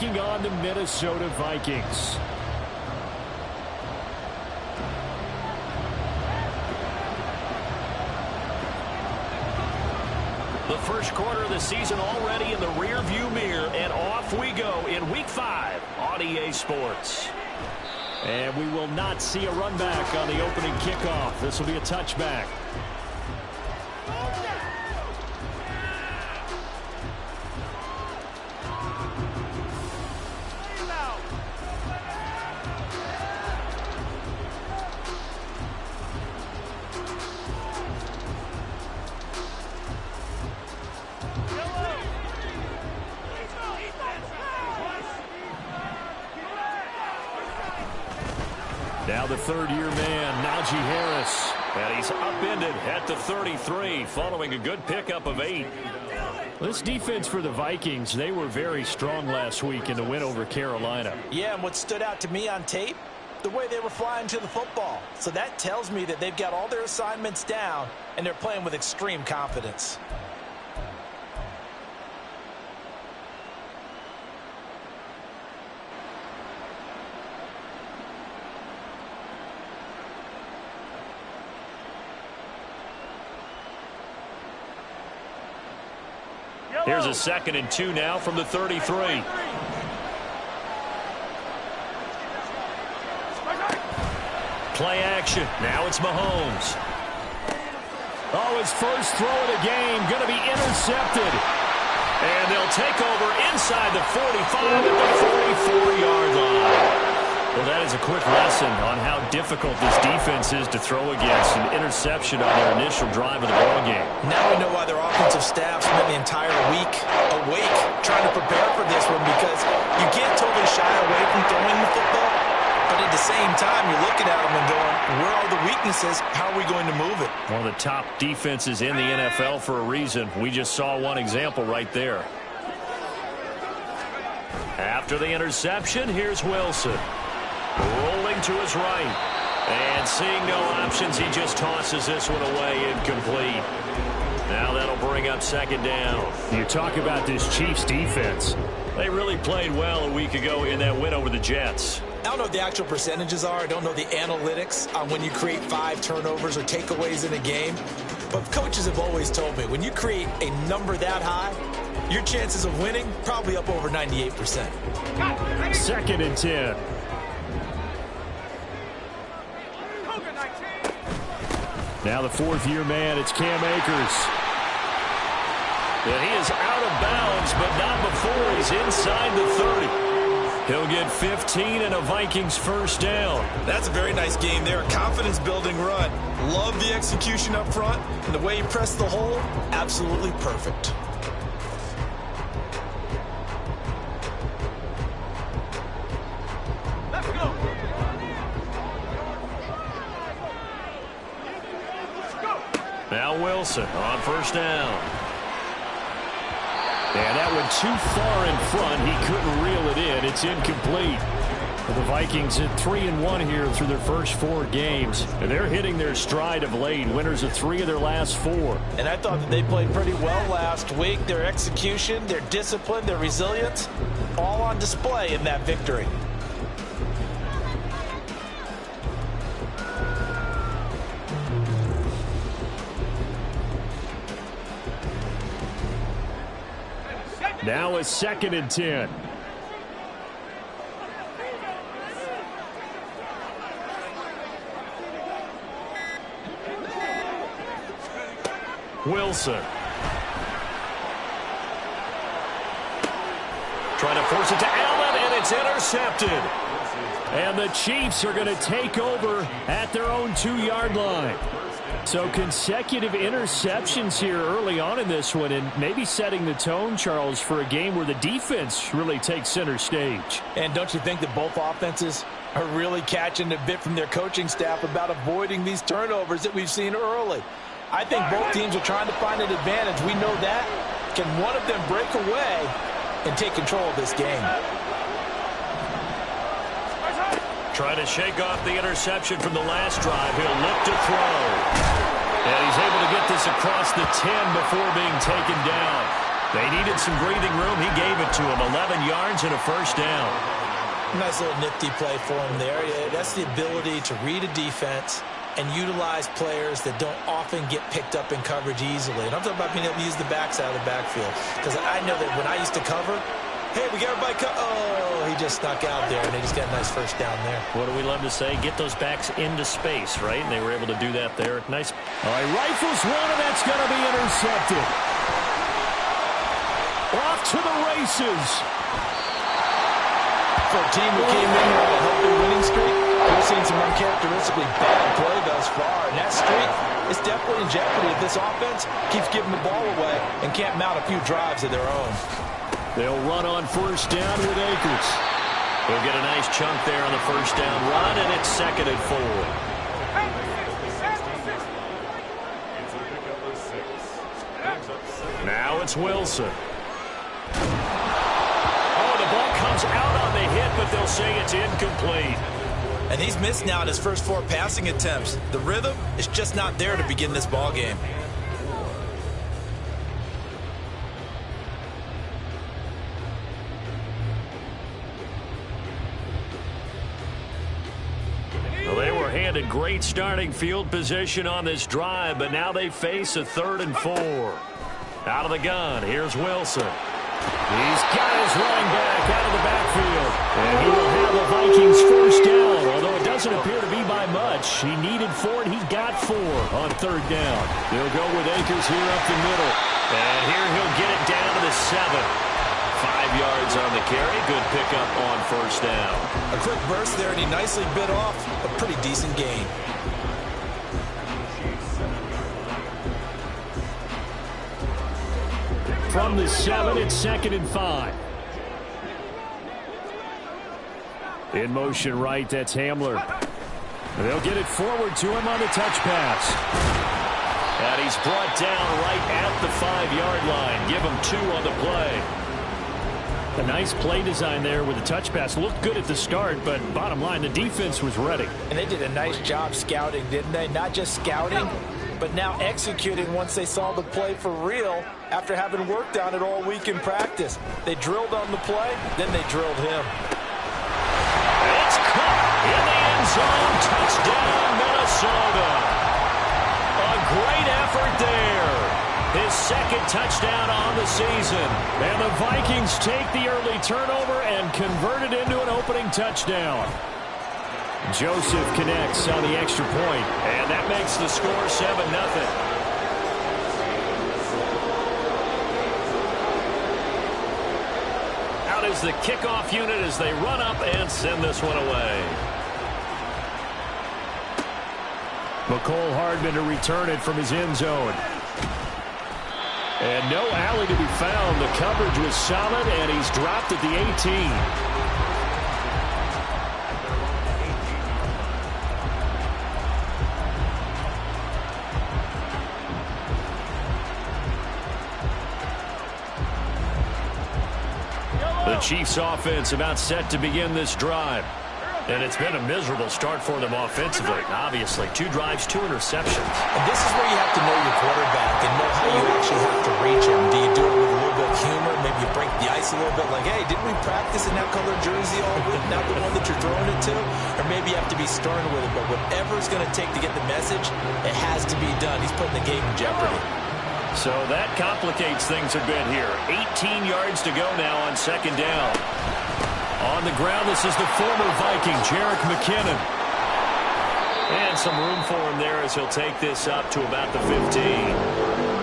On the Minnesota Vikings. The first quarter of the season already in the rearview mirror, and off we go in Week 5 on EA Sports. And we will not see a run back on the opening kickoff. This will be a touchback. Now the third-year man, Najee Harris. And he's upended at the 33 following a good pickup of 8. This defense for the Vikings, they were very strong last week in the win over Carolina. Yeah, and what stood out to me on tape, the way they were flying to the football. So that tells me that they've got all their assignments down and they're playing with extreme confidence. Here's a 2nd and 2 now from the 33. Play action. Now it's Mahomes. Oh, his first throw of the game going to be intercepted. And they'll take over inside the 45 at the 44-yard line. Well, that is a quick lesson on how difficult this defense is to throw against. An interception on their initial drive of the ballgame. Now we know why their offensive staff spent the entire week awake trying to prepare for this one, because you can't totally shy away from throwing the football. But at the same time, you're looking at them and going, where are the weaknesses? How are we going to move it? One of the top defenses in the NFL for a reason. We just saw one example right there. After the interception, here's Wilson. Rolling to his right. And seeing no options, he just tosses this one away, incomplete. Now that'll bring up 2nd down. You talk about this Chiefs defense. They really played well a week ago in that win over the Jets. I don't know what the actual percentages are. I don't know the analytics on when you create 5 turnovers or takeaways in a game. But coaches have always told me, when you create a number that high, your chances of winning probably up over 98%. 2nd and 10. Now the 4th-year man, it's Cam Akers. And he is out of bounds, but not before he's inside the 30. He'll get 15 and a Vikings first down. That's a very nice game there. A confidence-building run. Love the execution up front. And the way he pressed the hole, absolutely perfect. Let's go. Now Wilson on first down. And that went too far in front. He couldn't reel it in. It's incomplete. Well, the Vikings at 3-1 here through their first 4 games. And they're hitting their stride of late. Winners of 3 of their last 4. And I thought that they played pretty well last week. Their execution, their discipline, their resilience, all on display in that victory. Now a 2nd and 10. Wilson. Trying to force it to Allen, and it's intercepted. And the Chiefs are going to take over at their own 2-yard line. So consecutive interceptions here early on in this one, and maybe setting the tone, Charles, for a game where the defense really takes center stage. And don't you think that both offenses are really catching a bit from their coaching staff about avoiding these turnovers that we've seen early? I think both teams are trying to find an advantage. We know that. Can one of them break away and take control of this game? Trying to shake off the interception from the last drive. He'll look to throw. And he's able to get this across the 10 before being taken down. They needed some breathing room. He gave it to him. 11 yards and a first down. Nice little nifty play for him there. That's the ability to read a defense and utilize players that don't often get picked up in coverage easily. And I'm talking about being able to use the backside of the backfield. Because I know that when I used to cover, hey, we got everybody oh, he just snuck out there, and they just got a nice first down there. What do we love to say? Get those backs into space, right? And they were able to do that there. Nice. All right, rifles one, and that's going to be intercepted. Off to the races. For a team who came in with a healthy winning streak, we're seeing some uncharacteristically bad play thus far. And that streak is definitely in jeopardy if this offense keeps giving the ball away and can't mount a few drives of their own. They'll run on first down with Akers. They'll get a nice chunk there on the first down run, and it's 2nd and 4. Now it's Wilson. Oh, the ball comes out on the hit, but they'll say it's incomplete. And he's missed now in his first 4 passing attempts. The rhythm is just not there to begin this ball game. Well, they were handed great starting field position on this drive, but now they face a 3rd and 4. Out of the gun, here's Wilson. He's got his running back out of the backfield. And he will have the Vikings first down, although it doesn't appear to be by much. He needed 4, and he got 4 on 3rd down. They'll go with Akers here up the middle. And here he'll get it down to the 7. 5 yards on the carry. Good pickup on first down. A quick burst there, and he nicely bit off a pretty decent gain. From the 7, it's 2nd and 5. In motion right, that's Hamler. They'll get it forward to him on the touch pass. And he's brought down right at the 5-yard line. Give him 2 on the play. A nice play design there with the touch pass. Looked good at the start, but bottom line, the defense was ready. And they did a nice job scouting, didn't they? Not just scouting, but now executing once they saw the play for real after having worked on it all week in practice. They drilled on the play, then they drilled him. It's caught in the end zone. Touchdown, Minnesota. A great effort there. His 2nd touchdown on the season. And the Vikings take the early turnover and convert it into an opening touchdown. Joseph connects on the extra point. And that makes the score 7-0. Out is the kickoff unit as they run up and send this one away. McCole Hardman to return it from his end zone. And no alley to be found. The coverage was solid, and he's dropped at the 18. The Chiefs offense about set to begin this drive. And it's been a miserable start for them offensively. Obviously, 2 drives, 2 interceptions. And this is where you have to know your quarterback and know how you actually have to reach him. Do you do it with a little bit of humor? Maybe you break the ice a little bit like, hey, didn't we practice in that color jersey all week? Not the one that you're throwing it to? Or maybe you have to be stern with it. But whatever it's going to take to get the message, it has to be done. He's putting the game in jeopardy. So that complicates things a bit here. 18 yards to go now on 2nd down. On the ground, this is the former Viking, Jerick McKinnon. And some room for him there as he'll take this up to about the 15.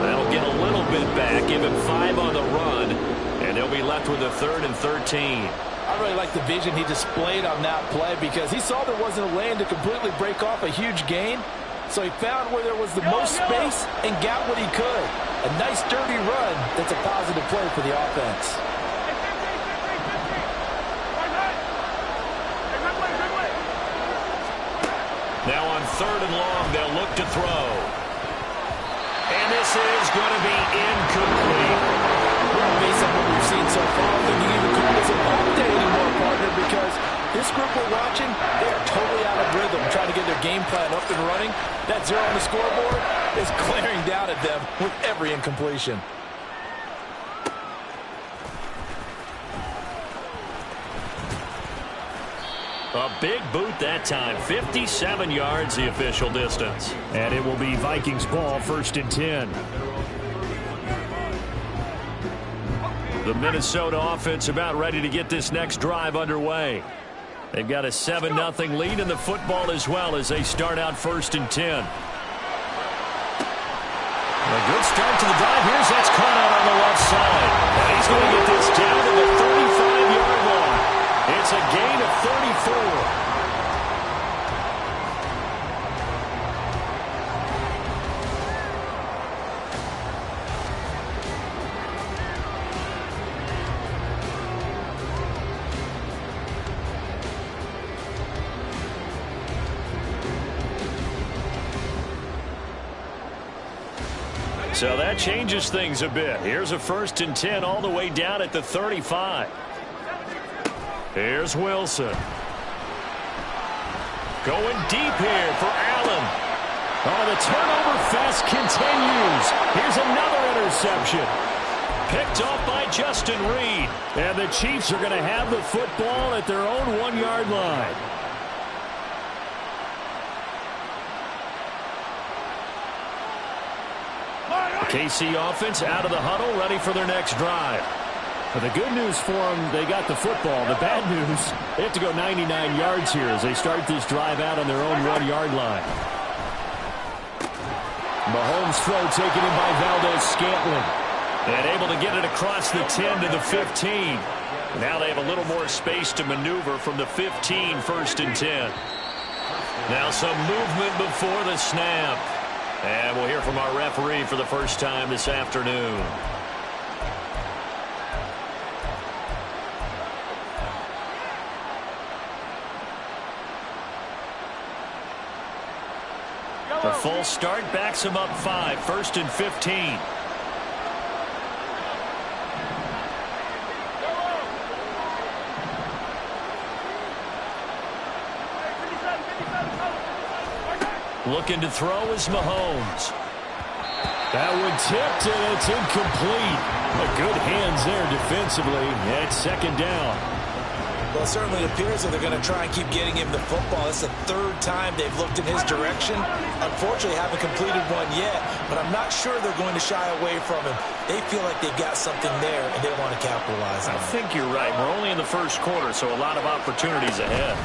That'll get a little bit back, give him 5 on the run, and they'll be left with a 3rd and 13. I really like the vision he displayed on that play because he saw there wasn't a lane to completely break off a huge gain. So he found where there was the most space and got what he could. A nice, dirty run that's a positive play for the offense. Now on 3rd and long, they'll look to throw. And this is going to be incomplete. Well, based on what we've seen so far, I think you even call this a ball day anymore, partner, because this group we're watching, they are totally out of rhythm, trying to get their game plan up and running. That 0 on the scoreboard is glaring down at them with every incompletion. A big boot that time. 57 yards the official distance. And it will be Vikings ball, 1st and 10. The Minnesota offense about ready to get this next drive underway. They've got a 7-0 lead in the football as well as they start out 1st and 10. A good start to the drive. Here's that's caught out on the left side. And he's going to get this down to the 35-yard line. It's a gain of 34. So that changes things a bit. Here's a 1st and 10 all the way down at the 35. Here's Wilson. Going deep here for Allen. Oh, the turnover fest continues. Here's another interception. Picked off by Justin Reed. And the Chiefs are going to have the football at their own 1-yard line. KC offense out of the huddle, ready for their next drive. But the good news for them, they got the football. The bad news, they have to go 99 yards here as they start this drive out on their own 1-yard line. Mahomes' throw taken in by Valdez-Scantling. And able to get it across the 10 to the 15. Now they have a little more space to maneuver from the 15, 1st and 10. Now some movement before the snap. And we'll hear from our referee for the first time this afternoon. The full start backs him up 5, 1st and 15. Looking to throw is Mahomes. That one tipped, and it's incomplete. But good hands there defensively. And it's 2nd down. Well, it certainly appears that they're going to try and keep getting him the football. It's the 3rd time they've looked in his direction. Unfortunately, haven't completed one yet, but I'm not sure they're going to shy away from him. They feel like they've got something there, and they want to capitalize on it. I think you're right. We're only in the 1st quarter, so a lot of opportunities ahead.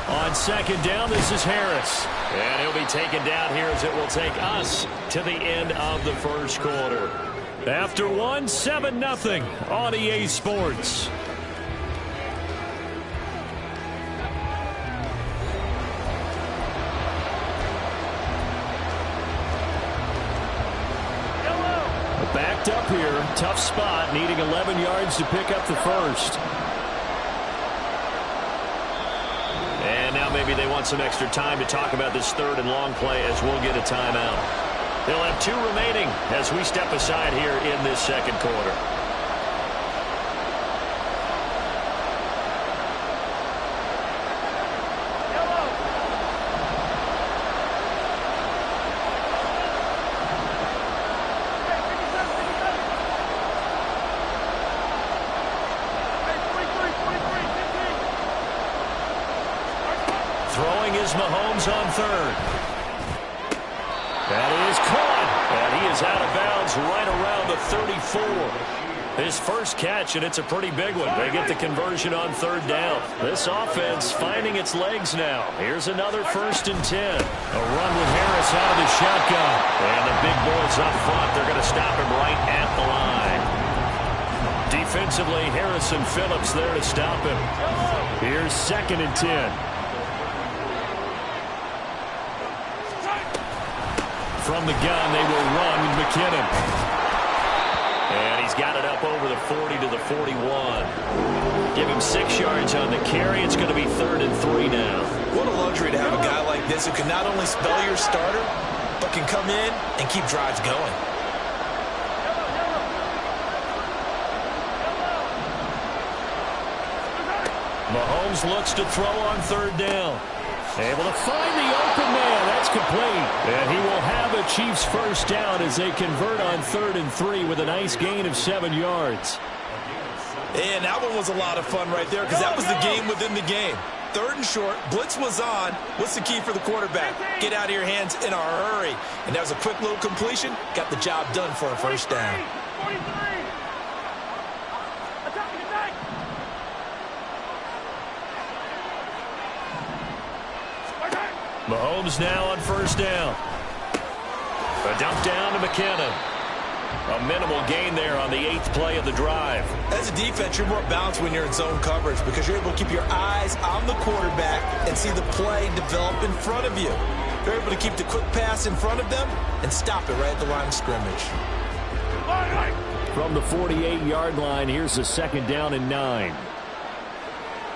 On 2nd down, this is Harris. And he'll be taken down here as it will take us to the end of the 1st quarter. After 1, 7-0 on EA Sports. Backed up here, tough spot, needing 11 yards to pick up the 1st. And now maybe they want some extra time to talk about this 3rd and long play as we'll get a timeout. They'll have 2 remaining as we step aside here in this 2nd quarter. Throwing is Mahomes on 3rd. That is caught. And he is out of bounds right around the 34. His first catch, and it's a pretty big one. They get the conversion on 3rd down. This offense finding its legs now. Here's another 1st and 10. A run with Harris out of the shotgun. And the big boys up front, they're going to stop him right at the line. Defensively, Harrison Phillips there to stop him. Here's 2nd and 10. From the gun, they will run with McKinnon. And he's got it up over the 40 to the 41. Give him 6 yards on the carry. It's going to be 3rd and 3 now. What a luxury to have a guy like this who can not only spell your starter, but can come in and keep drives going. Mahomes looks to throw on 3rd down. Able to find the open man. That's complete. And he will have a Chiefs 1st down as they convert on 3rd and 3 with a nice gain of 7 yards. And that one was a lot of fun right there because that was the game within the game. 3rd and short. Blitz was on. What's the key for the quarterback? Get out of your hands in a hurry. And that was a quick little completion. Got the job done for a first down. 43. Attack. Mahomes now on 1st down. A dump down to McKinnon. A minimal gain there on the 8th play of the drive. As a defense, you're more balanced when you're in zone coverage because you're able to keep your eyes on the quarterback and see the play develop in front of you. You're able to keep the quick pass in front of them and stop it right at the line of scrimmage. From the 48-yard line, here's a 2nd down and 9.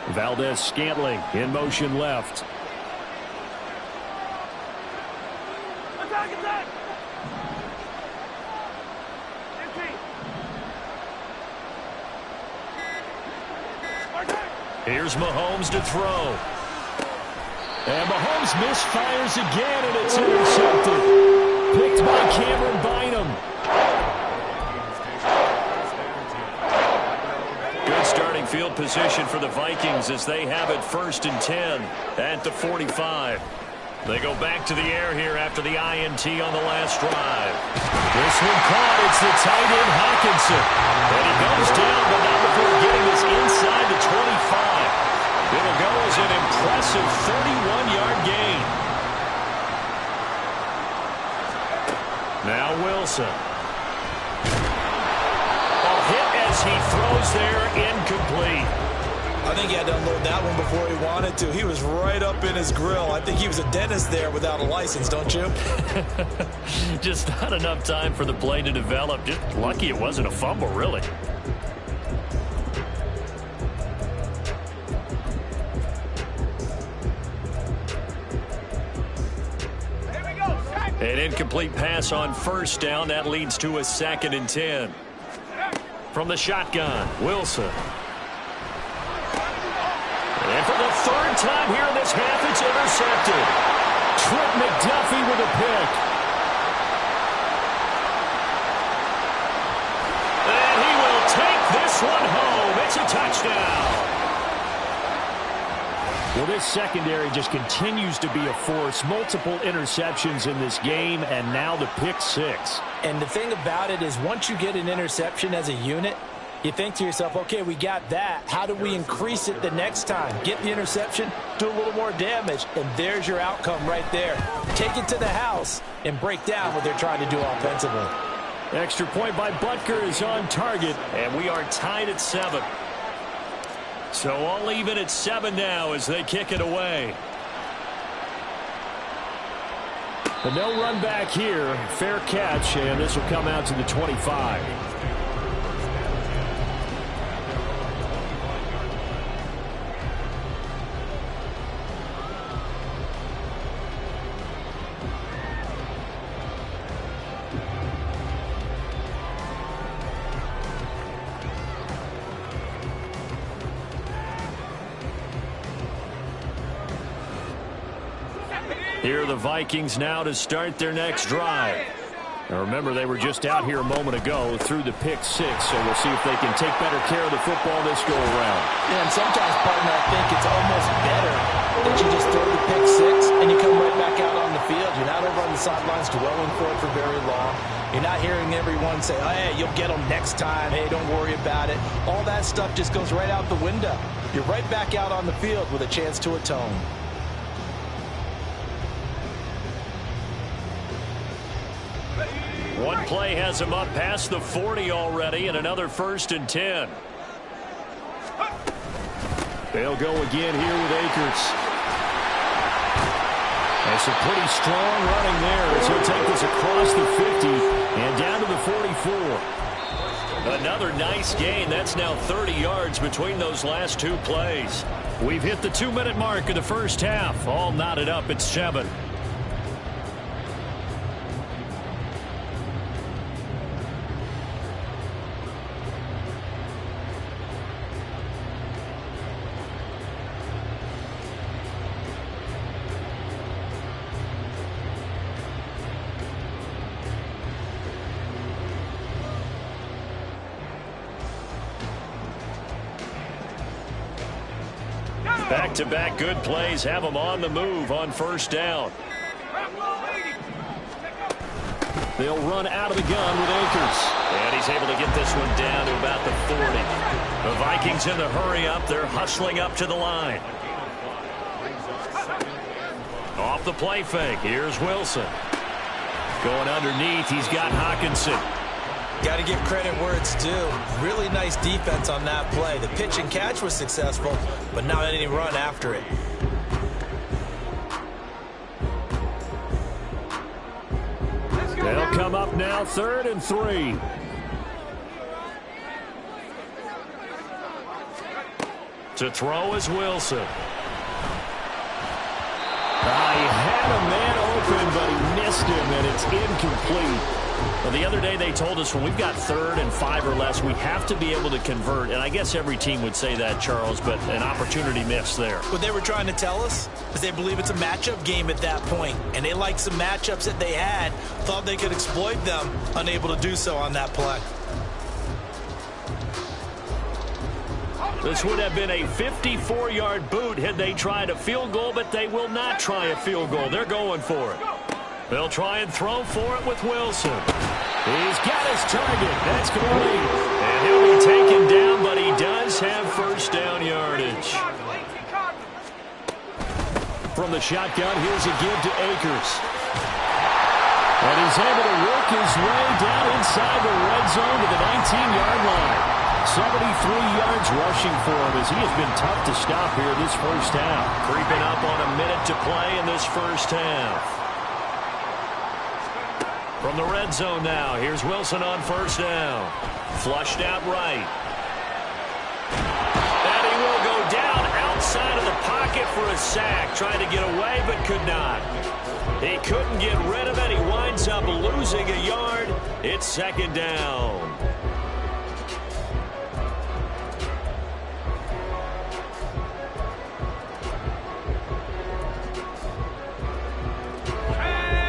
Valdez-Scantling in motion left. Attack. Here's Mahomes to throw. And Mahomes misfires again, and it's intercepted. Picked by Cameron Bynum. Good starting field position for the Vikings as they have it 1st and 10 at the 45. They go back to the air here after the INT on the last drive. This one caught. It's the tight end, Hawkinson. And he goes down, but not before getting this inside the 25. It'll go as an impressive 31-yard gain. Now Wilson. A hit as he throws there, incomplete. I think he had to unload that one before he wanted to. He was right up in his grill. I think he was a dentist there without a license, don't you? Just not enough time for the play to develop. Just lucky it wasn't a fumble, really. An incomplete pass on 1st down. That leads to a 2nd and 10. From the shotgun, Wilson. And for the 3rd time here in this half, it's intercepted. Trent McDuffie with a pick. And he will take this one home. It's a touchdown. Well, this secondary just continues to be a force. Multiple interceptions in this game, and now the pick 6. And the thing about it is once you get an interception as a unit, you think to yourself, okay, we got that. How do we increase it the next time? Get the interception, do a little more damage, and there's your outcome right there. Take it to the house and break down what they're trying to do offensively. Extra point by Butker is on target. And we are tied at 7. So all even at 7 now as they kick it away. But no run back here. Fair catch, and this will come out to the 25. Here are the Vikings now to start their next drive. Now remember, they were just out here a moment ago through the pick 6, so we'll see if they can take better care of the football this go-around. Yeah, and sometimes, partner, I think it's almost better that you just throw the pick 6 and you come right back out on the field. You're not over on the sidelines dwelling for it for very long. You're not hearing everyone say, oh, hey, you'll get them next time. Hey, don't worry about it. All that stuff just goes right out the window. You're right back out on the field with a chance to atone. One play has him up past the 40 already, and another 1st and 10. They'll go again here with Akers. And some pretty strong running there as he'll take this across the 50 and down to the 44. Another nice gain. That's now 30 yards between those last 2 plays. We've hit the 2-minute mark of the first half. All knotted up at 7. Back-to-back good plays have them on the move on first down. They'll run out of the gun with Akers. And he's able to get this one down to about the 40. The Vikings in the hurry up. They're hustling up to the line. Off the play fake. Here's Wilson. Going underneath, he's got Hockenson. Got to give credit where it's due. Really nice defense on that play. The pitch and catch was successful, but not any run after it. They'll come up now, 3rd and 3. To throw is Wilson. He had a man open, but he missed him, and it's incomplete. Well, the other day they told us when we've got 3rd and 5 or less, we have to be able to convert. And I guess every team would say that, Charles, but an opportunity missed there. What they were trying to tell us is they believe it's a matchup game at that point, and they liked some matchups that they had, thought they could exploit them, unable to do so on that play. This would have been a 54-yard boot had they tried a field goal, but they will not try a field goal. They're going for it. They'll try and throw for it with Wilson. He's got his target. That's complete. And he'll be taken down, but he does have first down yardage. From the shotgun, here's a give to Akers. And he's able to work his way down inside the red zone to the 19-yard line. 73 yards rushing for him as he has been tough to stop here this first half. Creeping up on a minute to play in this first half. From the red zone now, here's Wilson on first down. Flushed out right. And he will go down outside of the pocket for a sack. Trying to get away, but could not. He couldn't get rid of it. He winds up losing a yard. It's 2nd down.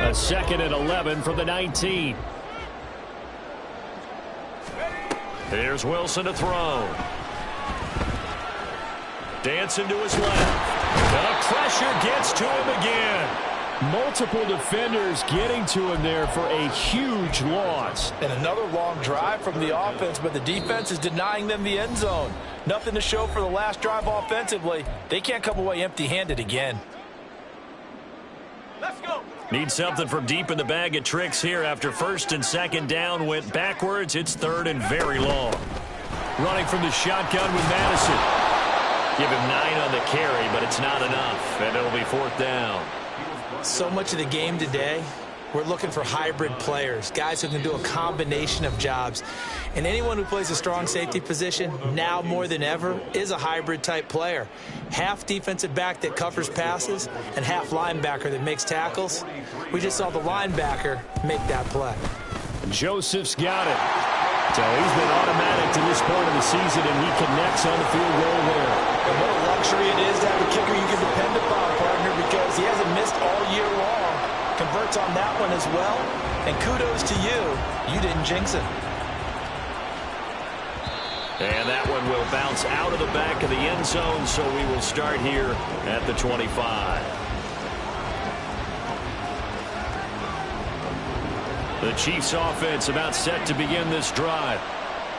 A 2nd and 11 from the 19. Here's Wilson to throw. Dancing to his left. The pressure gets to him again. Multiple defenders getting to him there for a huge loss. And another long drive from the offense, but the defense is denying them the end zone. Nothing to show for the last drive offensively. They can't come away empty-handed again. Let's go. Need something from deep in the bag of tricks here after 1st and 2nd down went backwards. It's 3rd and very long. Running from the shotgun with Madison. Give him 9 on the carry, but it's not enough, and it'll be 4th down. So much of the game today, we're looking for hybrid players, guys who can do a combination of jobs. And anyone who plays a strong safety position, now more than ever, is a hybrid-type player. Half defensive back that covers passes and half linebacker that makes tackles. We just saw the linebacker make that play. Joseph's got it. So he's been automatic to this point of the season, and he connects on the field goal there. And what a luxury it is to have a kicker you can depend upon, partner, because he hasn't missed all year long. Converts on that one as well. And kudos to you. You didn't jinx it. And that one will bounce out of the back of the end zone, so we will start here at the 25. The Chiefs offense about set to begin this drive.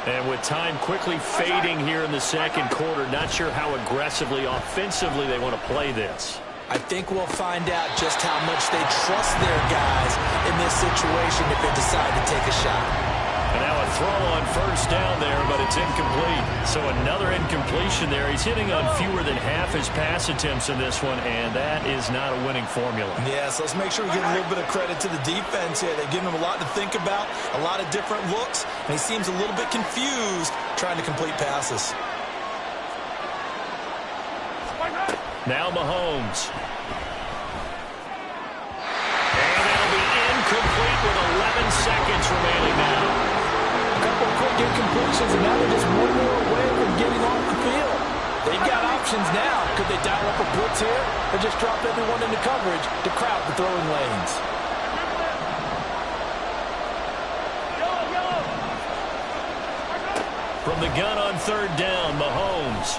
And with time quickly fading here in the 2nd quarter, not sure how aggressively, offensively they want to play this. I think we'll find out just how much they trust their guys in this situation if they decide to take a shot. And now a throw on first down there, but it's incomplete. So another incompletion there. He's hitting on fewer than half his pass attempts in this one, and that is not a winning formula. Yes, let's make sure we give a little bit of credit to the defense here. They've given him a lot to think about, a lot of different looks, and he seems a little bit confused trying to complete passes. Now Mahomes. And that'll be incomplete with 11 seconds remaining now. A couple of quick incompletions, and now they're just one more away from getting off the field. They've got options now. Could they dial up a blitz here or just drop everyone into coverage to crowd the throwing lanes? From the gun on 3rd down, Mahomes.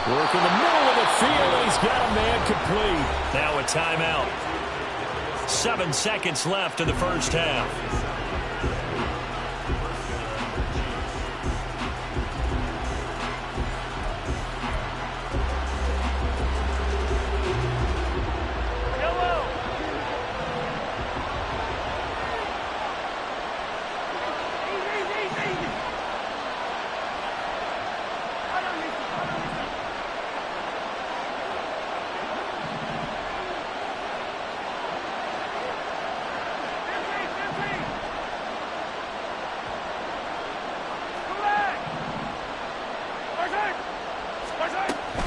Working the middle of the field, and he's got a man complete. Now a timeout. 7 seconds left in the first half.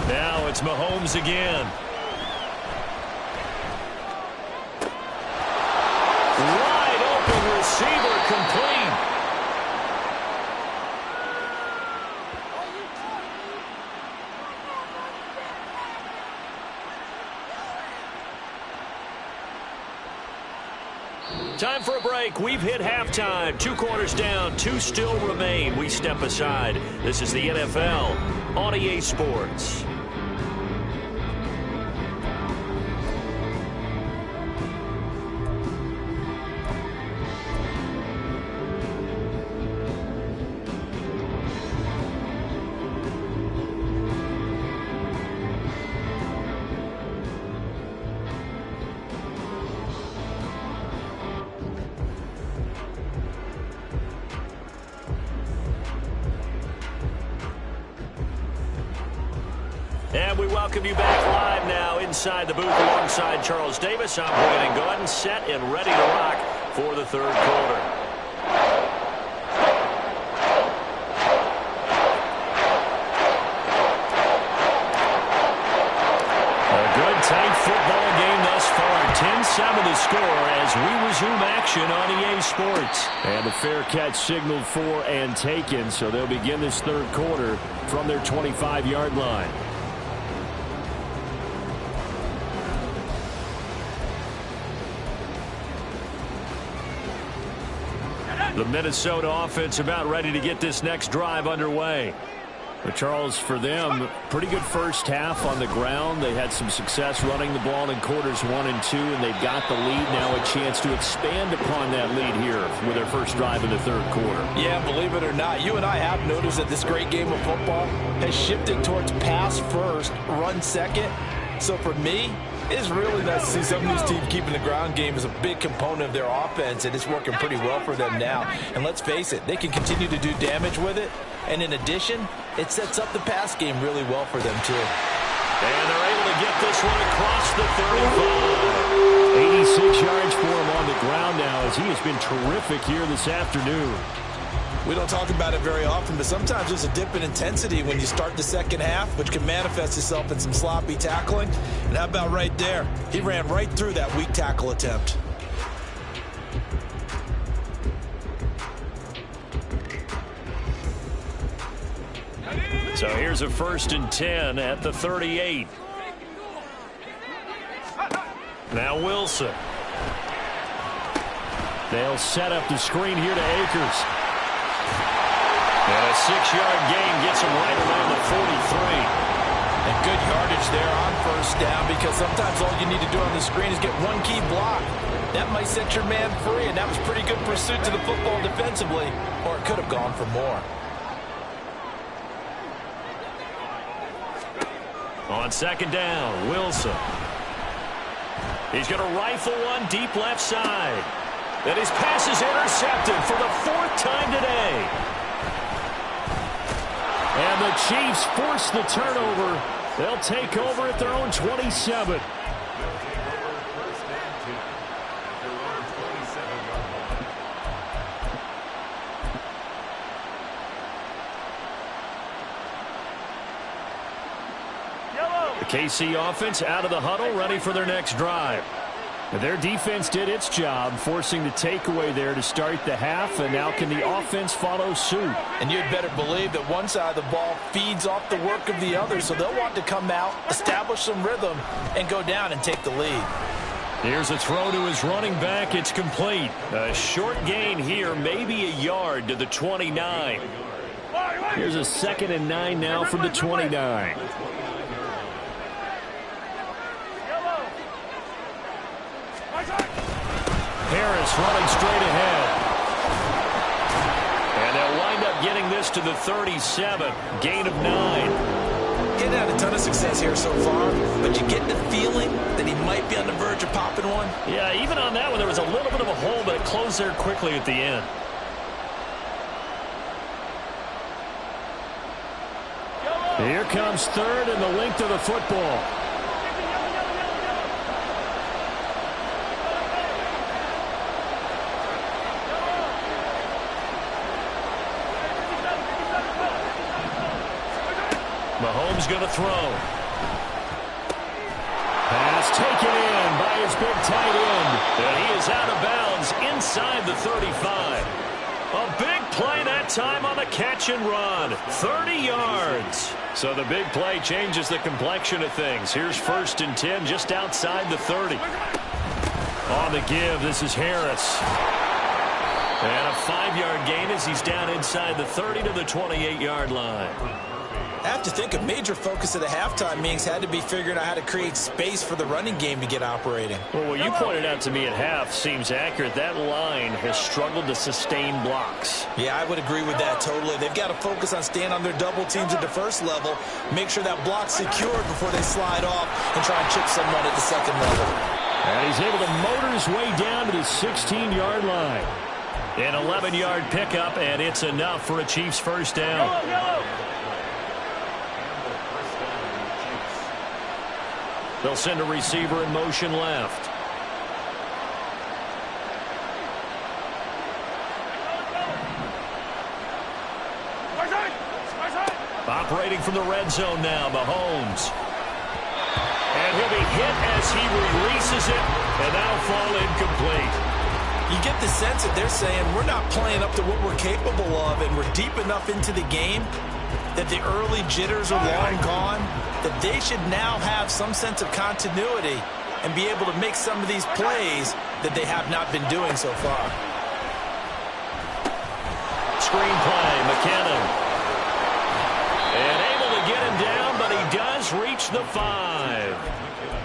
Now it's Mahomes again. Wide open receiver complete. Time for a break. We've hit halftime. 2 quarters down, 2 still remain. We step aside. This is the NFL on EA Sports. And we welcome you back live now inside the booth alongside Charles Davis. I'm Brandon Gaudin, set and ready to rock for the third quarter. A good tight football game thus far. 10-7 the score as we resume action on EA Sports. And the fair catch signaled for and taken, so they'll begin this third quarter from their 25-yard line. The Minnesota offense about ready to get this next drive underway. But Charles, for them, pretty good first half on the ground. They had some success running the ball in quarters 1 and 2, and they've got the lead. Now a chance to expand upon that lead here with their first drive in the third quarter. Yeah, believe it or not, you and I have noticed that this great game of football has shifted towards pass first, run second. So for me, it's really nice to see some of these teams keeping the ground game as a big component of their offense, and it's working pretty well for them now. And let's face it, they can continue to do damage with it. And in addition, it sets up the pass game really well for them, too. And they're able to get this one across the 35. 86 yards for him on the ground now as he has been terrific here this afternoon. We don't talk about it very often, but sometimes there's a dip in intensity when you start the second half, which can manifest itself in some sloppy tackling. And how about right there? He ran right through that weak tackle attempt. So here's a 1st and 10 at the 38. Now Wilson. They'll set up the screen here to Akers. And a 6-yard gain gets him right around the 43. And good yardage there on first down, because sometimes all you need to do on the screen is get one key block. That might set your man free, and that was pretty good pursuit to the football defensively, or it could have gone for more. On 2nd down, Wilson. He's going to rifle one deep left side. And his pass is intercepted for the 4th time today. And the Chiefs force the turnover. They'll take over at their own 27. The KC offense out of the huddle, ready for their next drive. Their defense did its job, forcing the takeaway there to start the half, and now can the offense follow suit? And you'd better believe that one side of the ball feeds off the work of the other, so they'll want to come out, establish some rhythm, and go down and take the lead. Here's a throw to his running back. It's complete. A short gain here, maybe a yard to the 29. Here's a 2nd and 9 now from the 29. Harris running straight ahead. And they'll wind up getting this to the 37. Gain of 9. He hasn't had a ton of success here so far, but you get the feeling that he might be on the verge of popping one. Yeah, even on that one, there was a little bit of a hole, but it closed there quickly at the end. Here comes third and the length of the football. Mahomes going to throw. Pass taken in by his big tight end. And he is out of bounds inside the 35. A big play that time on the catch and run. 30 yards. So the big play changes the complexion of things. Here's 1st and 10 just outside the 30. On the give, this is Harris. And a 5-yard gain as he's down inside the 30 to the 28-yard line. I have to think a major focus of the halftime meetings had to be figuring out how to create space for the running game to get operating. Well, what you pointed out to me at half seems accurate. That line has struggled to sustain blocks. Yeah, I would agree with that totally. They've got to focus on staying on their double teams at the first level, make sure that block's secured before they slide off and try and chip someone at the second level. And he's able to motor his way down to the 16-yard line. An 11-yard pickup, and it's enough for a Chiefs first down. They'll send a receiver in motion left. Operating from the red zone now, Mahomes. And he'll be hit as he releases it, and that'll fall incomplete. You get the sense that they're saying we're not playing up to what we're capable of, and we're deep enough into the game that the early jitters are long gone, that they should now have some sense of continuity and be able to make some of these plays that they have not been doing so far. Screen play, McKinnon. And able to get him down, but he does reach the 5.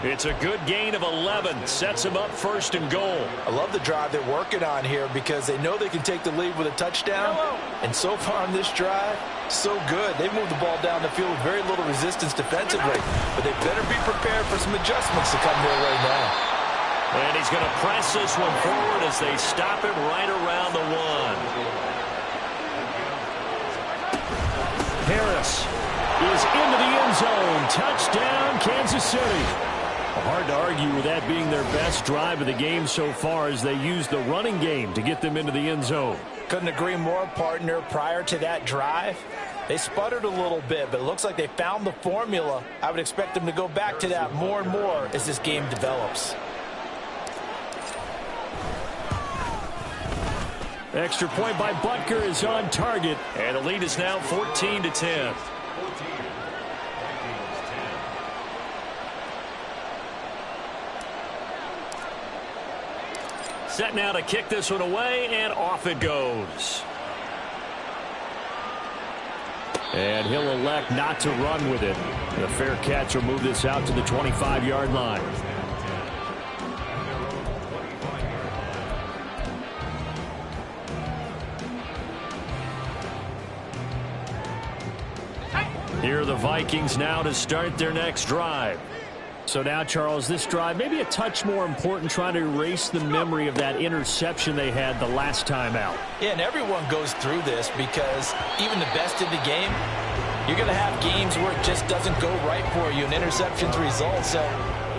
It's a good gain of 11. Sets him up 1st and goal. I love the drive they're working on here because they know they can take the lead with a touchdown. And so far on this drive, so good. They've moved the ball down the field with very little resistance defensively. But they better be prepared for some adjustments to come their way now. And he's going to press this one forward as they stop it right around the 1. Harris is into the end zone. Touchdown, Kansas City. Hard to argue with that being their best drive of the game so far as they use the running game to get them into the end zone. Couldn't agree more, partner. Prior to that drive, they sputtered a little bit, but it looks like they found the formula. I would expect them to go back to that more and more as this game develops. Extra point by Butker is on target, and the lead is now 14-10. Set now to kick this one away, and off it goes. And he'll elect not to run with it. The fair catch will move this out to the 25-yard line. Here are the Vikings now to start their next drive. So now, Charles, this drive maybe a touch more important, trying to erase the memory of that interception they had the last time out. Yeah, and everyone goes through this because even the best in the game, you're going to have games where it just doesn't go right for you and interceptions result. So,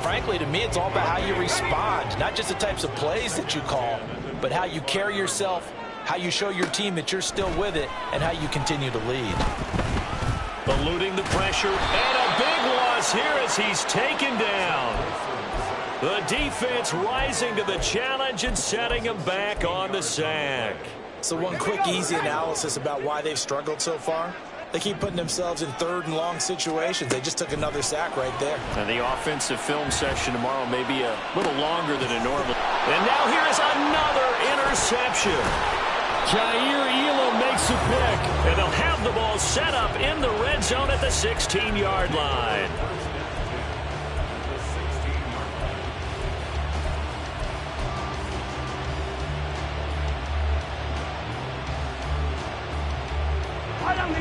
frankly, to me, it's all about how you respond, not just the types of plays that you call, but how you carry yourself, how you show your team that you're still with it, and how you continue to lead. Eluding the pressure, and a big loss here as he's taken down. The defense rising to the challenge and setting him back on the sack. So one quick, easy analysis about why they've struggled so far. They keep putting themselves in 3rd and long situations. They just took another sack right there. And the offensive film session tomorrow may be a little longer than a normal. And now here is another interception. Jair Elam makes a pick, and they'll have the ball set up in the red zone at the 16-yard line.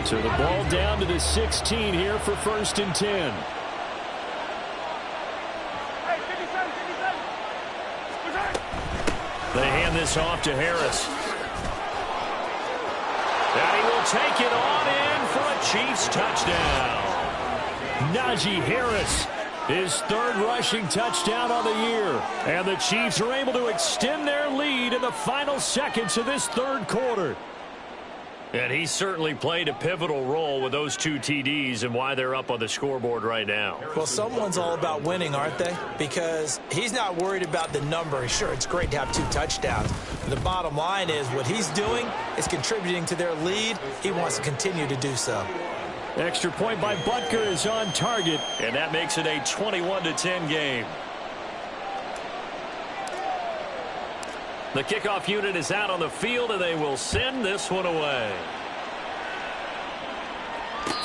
So the ball down to the 16 here for 1st and 10. They hand this off to Harris. And he will take it on in for a Chiefs touchdown. Najee Harris, his 3rd rushing touchdown on the year. And the Chiefs are able to extend their lead in the final seconds of this 3rd quarter. And he certainly played a pivotal role with those 2 TDs and why they're up on the scoreboard right now. Well, someone's all about winning, aren't they? Because he's not worried about the number. Sure, it's great to have 2 touchdowns. But the bottom line is what he's doing is contributing to their lead. He wants to continue to do so. Extra point by Butker is on target. And that makes it a 21-10 game. The kickoff unit is out on the field, and they will send this one away.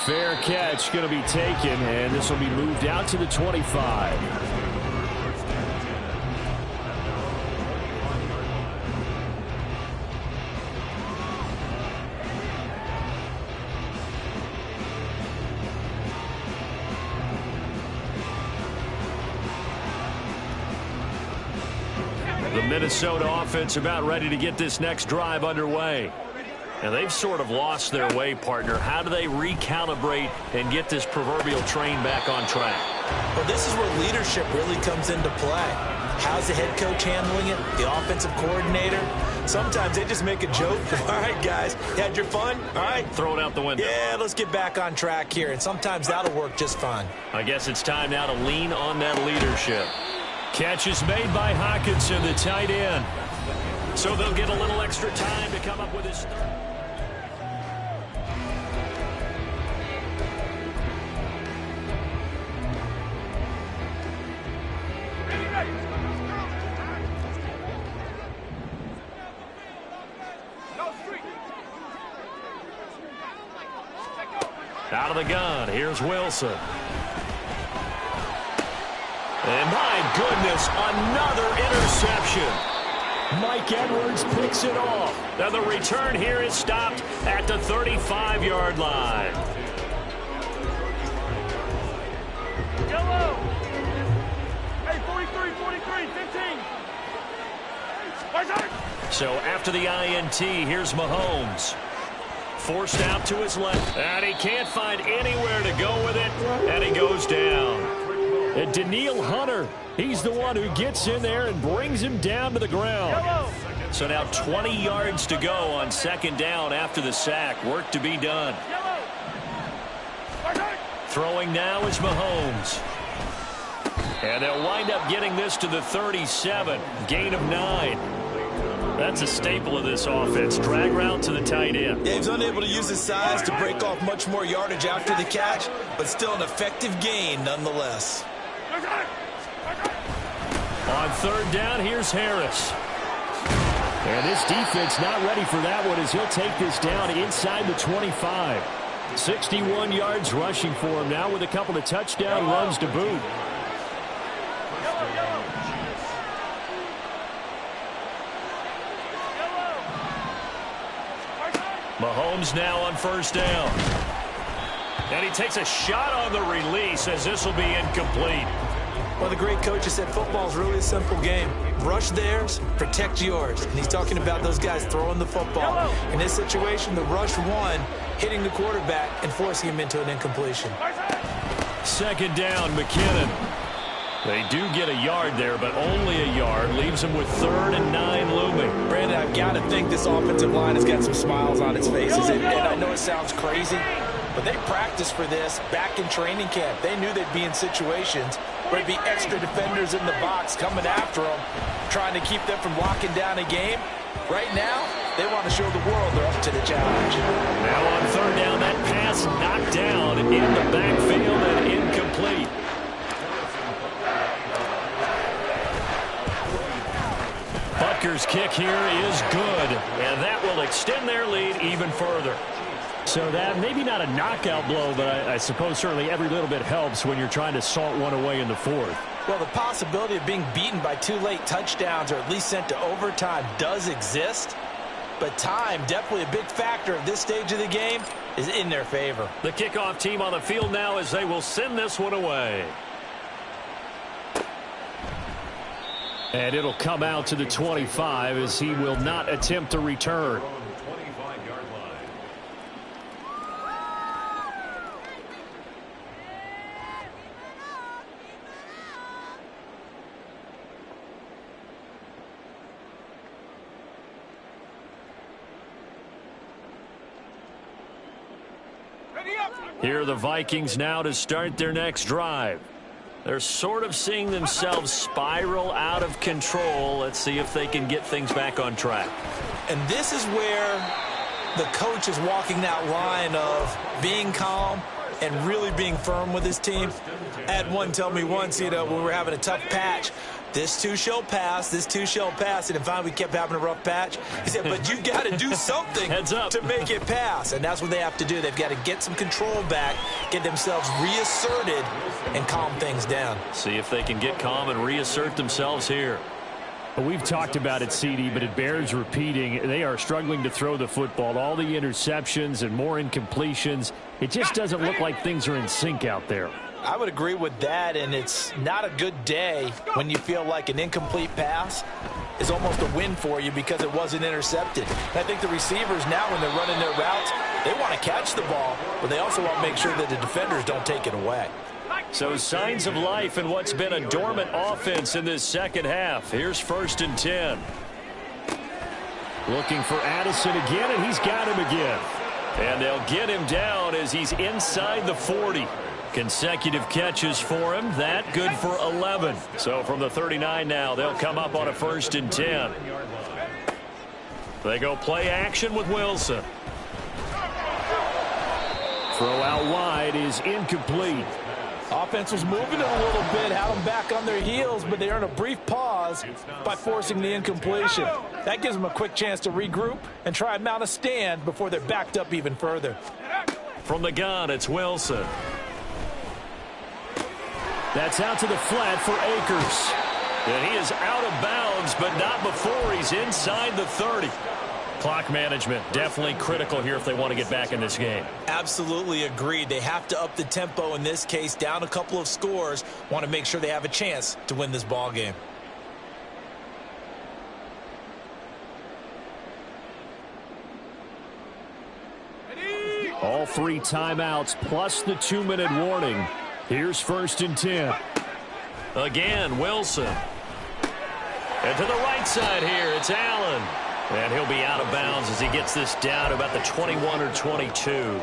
Fair catch going to be taken, and this will be moved out to the 25. The Minnesota offense about ready to get this next drive underway. And they've sort of lost their way, partner. How do they recalibrate and get this proverbial train back on track? Well, this is where leadership really comes into play. How's the head coach handling it? The offensive coordinator? Sometimes they just make a joke. All right, guys, you had your fun? All right. Throw it out the window. Yeah, let's get back on track here. And sometimes that'll work just fine. I guess it's time now to lean on that leadership. Catch is made by Hockenson, the tight end. So they'll get a little extra time to come up with his third. Out of the gun, here's Wilson. And my goodness, another interception. Mike Edwards picks it off. Now the return here is stopped at the 35-yard line. Yellow. Hey, 43, 43, 15. So after the INT, here's Mahomes. Forced out to his left. And he can't find anywhere to go with it. And he goes down. And Daniil Hunter, he's the one who gets in there and brings him down to the ground. So now 20 yards to go on 2nd down after the sack. Work to be done. Throwing now is Mahomes. And they'll wind up getting this to the 37. Gain of 9. That's a staple of this offense. Drag route to the tight end. Dave's unable to use his size to break off much more yardage after the catch, but still an effective gain nonetheless. On 3rd down, here's Harris. And this defense not ready for that one as he'll take this down inside the 25. 61 yards rushing for him now with a couple of touchdown runs to boot. Mahomes now on 1st down. And he takes a shot on the release as this will be incomplete. Well, the great coach has said football is really a simple game. Rush theirs, protect yours. And he's talking about those guys throwing the football. In this situation, the rush one, hitting the quarterback and forcing him into an incompletion. 2nd down, McKinnon. They do get a yard there, but only a yard. Leaves them with 3rd and 9 looming. Brandon, I've got to think this offensive line has got some smiles on its faces. And I know it sounds crazy, but they practiced for this back in training camp. They knew they'd be in situations where there'd be extra defenders in the box coming after them, trying to keep them from locking down a game. Right now, they want to show the world they're up to the challenge. Now on 3rd down, that pass knocked down in the backfield and incomplete. Butker's kick here is good, and that will extend their lead even further. So that maybe not a knockout blow, but I suppose certainly every little bit helps when you're trying to salt one away in the 4th. Well, the possibility of being beaten by 2 late touchdowns or at least sent to overtime does exist. But time, definitely a big factor at this stage of the game. is in their favor. The kickoff team on the field now as they will send this one away. And it'll come out to the 25 as he will not attempt a return. Here are the Vikings now to start their next drive. They're sort of seeing themselves spiral out of control. Let's see if they can get things back on track. And this is where the coach is walking that line of being calm and really being firm with his team. I had one tell me once, when we were having a tough patch, this too shall pass, this too shall pass. And finally we kept having a rough patch. He said, but you've got to do something to make it pass. And that's what they have to do. They've got to get some control back, get themselves reasserted, and calm things down. See if they can get calm and reassert themselves here. We've talked about it, CD, but it bears repeating. They are struggling to throw the football. All the interceptions and more incompletions. It just doesn't look like things are in sync out there. I would agree with that, and it's not a good day when you feel like an incomplete pass is almost a win for you because it wasn't intercepted. And I think the receivers now, when they're running their routes, they want to catch the ball, but they also want to make sure that the defenders don't take it away. So signs of life in what's been a dormant offense in this second half. Here's 1st and 10. Looking for Addison again, and he's got him again. And they'll get him down as he's inside the 40. Consecutive catches for him. That good for 11. So from the 39 now, they'll come up on a 1st and 10. They go play action with Wilson. Throw out wide is incomplete. Offense was moving it a little bit, had them back on their heels, but they earn a brief pause by forcing the incompletion. That gives them a quick chance to regroup and try and mount a stand before they're backed up even further. From the gun, it's Wilson. That's out to the flat for Akers. And he is out of bounds, but not before he's inside the 30. Clock management definitely critical here if they want to get back in this game. Absolutely agreed. They have to up the tempo in this case, down a couple of scores. Want to make sure they have a chance to win this ball game. All 3 timeouts plus the 2-minute warning. Here's 1st and 10. Again, Wilson. And to the right side here, it's Allen. And he'll be out of bounds as he gets this down to about the 21 or 22.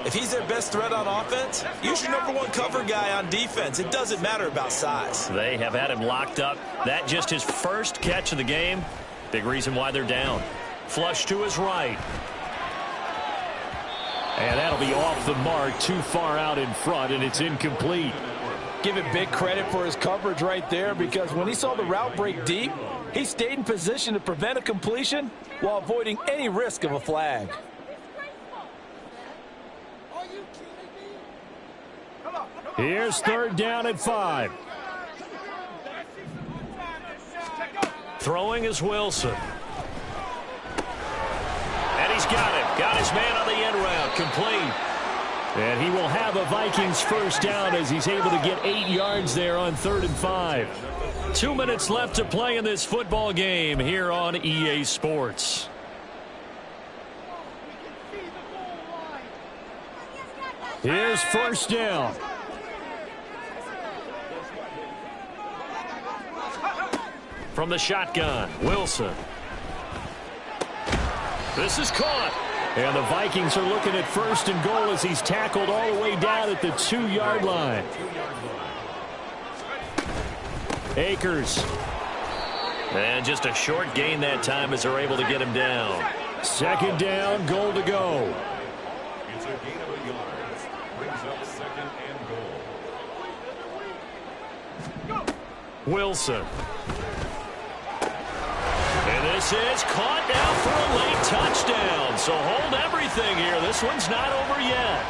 If he's their best threat on offense, use your #1 cover guy on defense. It doesn't matter about size. They have had him locked up. That just his first catch of the game. Big reason why they're down. Flush to his right. And that'll be off the mark, too far out in front, and it's incomplete. Give it big credit for his coverage right there, because when he saw the route break deep, he stayed in position to prevent a completion while avoiding any risk of a flag. Here's 3rd down at 5. Throwing is Wilson. And he's got it. Got his man on the end route. Complete. And he will have a Vikings 1st down as he's able to get 8 yards there on 3rd and 5. 2 minutes left to play in this football game here on EA Sports. Here's 1st down. From the shotgun, Wilson. This is caught. And the Vikings are looking at 1st and goal as he's tackled all the way down at the 2-yard line. Akers. And just a short gain that time as they're able to get him down. 2nd down, goal to go. It's a gain of a yard. Brings up 2nd and goal. Wilson. And This is caught now for a late touchdown. So hold everything here. This one's not over yet.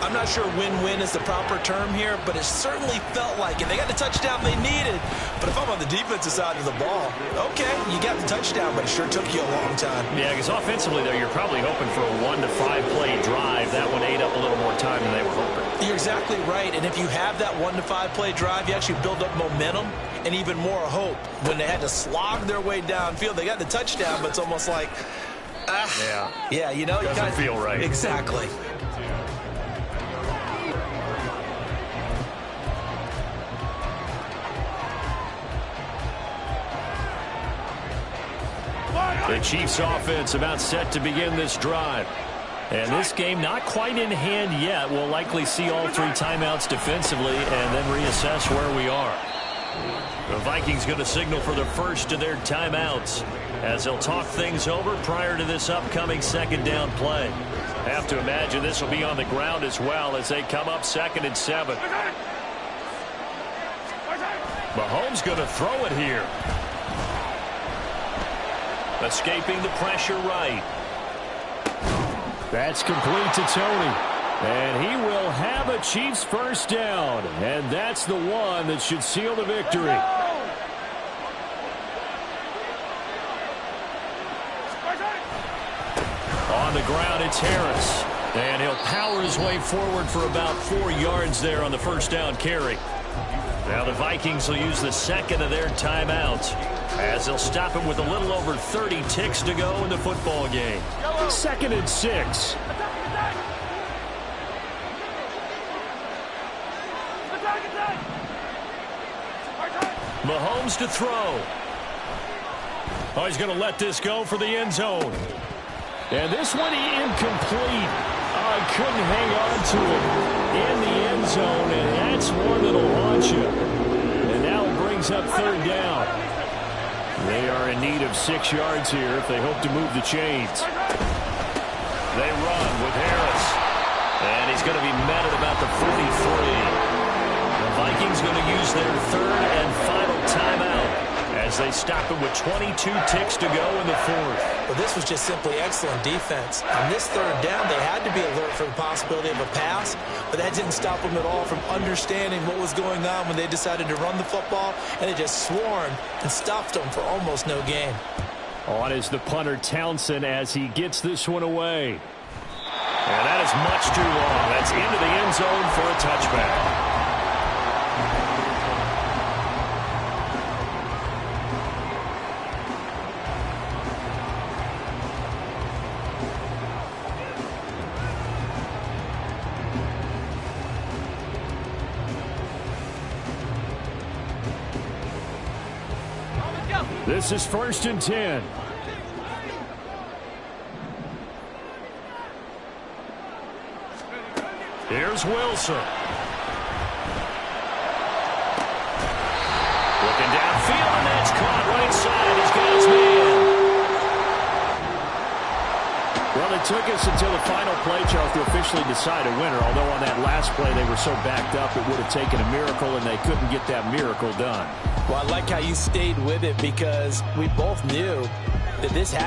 I'm not sure win-win is the proper term here, but it certainly felt like it. They got the touchdown they needed. But if I'm on the defensive side of the ball, okay, you got the touchdown, but it sure took you a long time. Yeah, because offensively, though, you're probably hoping for a 1 to 5 play drive. That one ate up a little more time than they were hoping. You're exactly right. And if you have that 1 to 5 play drive, you actually build up momentum and even more hope. When they had to slog their way downfield, they got the touchdown, but it's almost like, yeah, you know, doesn't feel right. Exactly. The Chiefs offense about set to begin this drive. And this game not quite in hand yet. We'll likely see all 3 timeouts defensively and then reassess where we are. The Vikings going to signal for the first of their timeouts as they'll talk things over prior to this upcoming second down play. Have to imagine this will be on the ground as well as they come up 2nd and 7. Mahomes going to throw it here. Escaping the pressure right. That's complete to Tony. And he will have a Chiefs first down. And that's the one that should seal the victory. On the ground, it's Harris. And he'll power his way forward for about 4 yards there on the first down carry. Now the Vikings will use the second of their timeouts as they'll stop him with a little over 30 ticks to go in the football game. 2nd and 6. Mahomes to throw. Oh, he's going to let this go for the end zone. And this one incomplete. Oh, he couldn't hang on to it in the end zone, and that's one that'll haunt you. And now it brings up 3rd down. They are in need of 6 yards here if they hope to move the chains. They run with Harris. And he's going to be met at about the 43. The Vikings going to use their 3rd and final timeout as they stop him with 22 ticks to go in the 4th. Well, this was just simply excellent defense. On this 3rd down, they had to be alert for the possibility of a pass, but that didn't stop them at all from understanding what was going on when they decided to run the football, and they just swarmed and stuffed them for almost no gain. On is the punter Townsend as he gets this one away. And that is much too long. That's into the end zone for a touchback. This is 1st and 10. Here's Wilson. Looking downfield, and that's caught right side. He's got his man. Well, it took us until the final play, Charles, to officially decide a winner. Although on that last play they were so backed up, it would have taken a miracle, and they couldn't get that miracle done. Well, I like how you stayed with it because we both knew that this had